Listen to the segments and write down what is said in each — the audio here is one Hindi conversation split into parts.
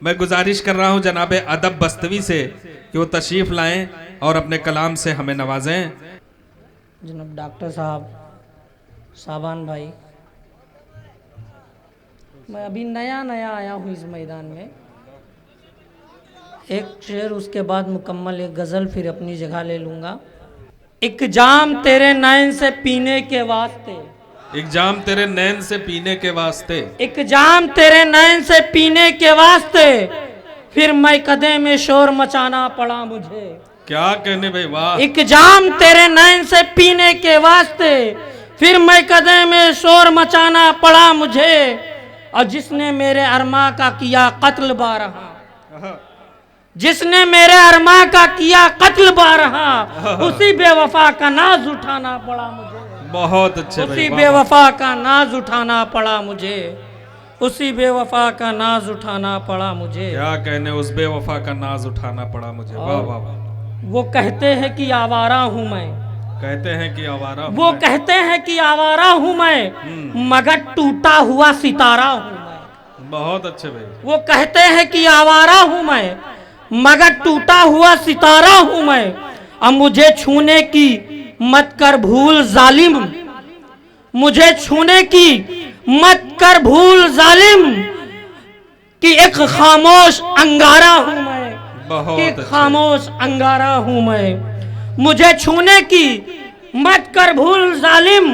मैं गुजारिश कर रहा हूं जनाबे अदब बस्तवी से कि वो तशरीफ लाएं और अपने कलाम से हमें नवाजें। जनाब डॉक्टर साहब, साबान भाई, मैं अभी नया आया हूँ इस मैदान में। एक शेर, उसके बाद मुकम्मल एक गज़ल, फिर अपनी जगह ले लूँगा। एक जाम तेरे नैन से पीने के वास्ते, एक जाम तेरे नैन से पीने के वास्ते, एक जाम तेरे नैन से पीने के वास्ते, फिर मैं कदे में शोर मचाना पड़ा मुझे। क्या कहने भाई, वाह। एक जाम तेरे नैन से पीने के वास्ते, फिर मैं कदे में शोर मचाना पड़ा मुझे। और जिसने मेरे अरमा का किया कत्ल बारहा, जिसने मेरे अरमा का किया कत्ल बारहा, उसी बेवफा का नाज उठाना पड़ा मुझे। बहुत अच्छे भाई, उसी बेवफा का नाज उठाना पड़ा मुझे, उसी बेवफा का नाज उठाना पड़ा मुझे। क्या कहने, उस बेवफा का नाज उठाना पड़ा मुझे। वाह वाह वाह। वो कहते हैं कि आवारा हूँ मैं, कहते हैं कि आवारा हूं वो मैं। कहते हैं कि आवारा हूँ मैं, मगर टूटा हुआ सितारा हूँ मैं। बहुत अच्छे भाई। वो कहते हैं कि आवारा हूँ मैं, मगर टूटा हुआ सितारा हूँ मैं। अब मुझे छूने की मत कर भूल जालिम, मुझे छूने की मत कर भूल जालिम, कि एक खामोश अंगारा हूँ मैं, बहुत एक अच्छे। खामोश अंगारा हूँ मैं। मुझे छूने की मत कर भूल जालिम,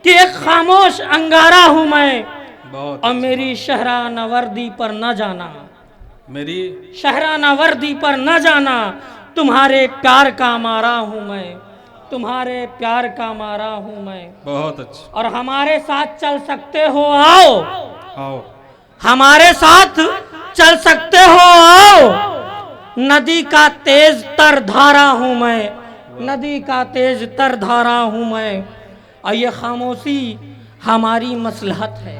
कि एक खामोश अंगारा हूँ मैं। बहुत और मेरी शहराना वर्दी पर न जाना, मेरी शहराना वर्दी पर न जाना, तुम्हारे प्यार का मारा हूँ मैं, तुम्हारे प्यार का मारा हूँ मैं। बहुत अच्छे। और हमारे साथ चल सकते हो आओ, आओ। हमारे साथ चल सकते हो आओ। नदी का तेज तर धारा हूँ मैं, नदी का तेज तर धारा हूँ मैं। और ये खामोशी हमारी मसलहत है,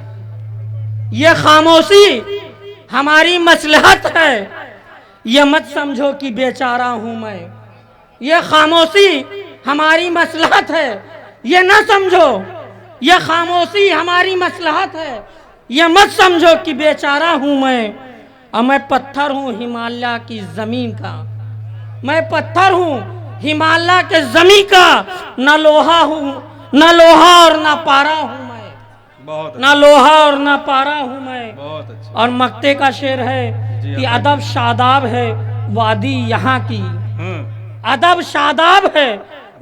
ये खामोशी हमारी मसलहत है। ये मत समझो कि बेचारा हूँ मैं, ये खामोशी हमारी मसलहत है। ये न समझो, ये खामोशी हमारी मसलहत है। ये मत समझो कि बेचारा हूँ मैं। और मैं पत्थर हूँ हिमालय की ज़मीन का, मैं पत्थर हूँ हिमालय के ज़मीन का। न लोहा हूँ, न लोहा और न पारा हूँ मैं, बहुत न लोहा और न पारा हूँ मैं। बहुत अच्छे। और मक्ते का शेर है जी कि हाँ। अदब शादाब है वादी यहाँ की, हम्म। अदब शादाब है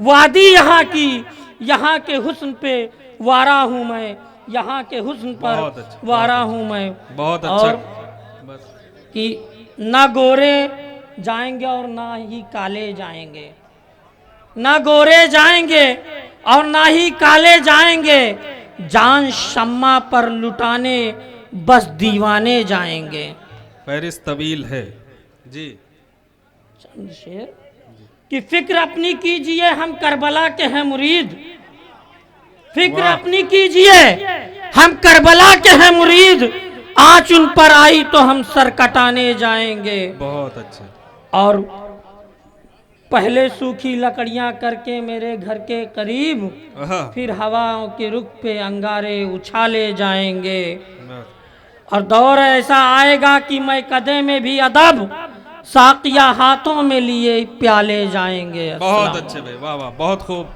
वादी यहाँ की। यहाँ के हुस्न पे वारा हूँ मैं, यहाँ के हुस्न बहुत पर अच्छा, वारा बहुत हूँ मैं। बहुत और अच्छा। बस कि ना गोरे जाएंगे और ना ही काले जाएंगे, ना गोरे जाएंगे और ना ही काले जाएंगे। जान शम्मा पर लुटाने बस दीवाने जाएंगे। फहरिस्त तवील है जी। चंद शेर कि फिक्र अपनी कीजिए हम करबला के हैं मुरीद, फिक्र वाह। अपनी कीजिए हम करबला के हैं मुरीद। आँच उन पर आई तो हम सर कटाने जाएंगे। बहुत अच्छे। और पहले सूखी लकड़ियां करके मेरे घर के करीब, आहा। फिर हवाओं के रुख पे अंगारे उछाले जाएंगे। बस। और दौर ऐसा आएगा कि मैं कदे में भी अदब, साकिया हाथों में लिए प्याले जाएंगे। बहुत अच्छे भाई, वाह वाह, बहुत खूब।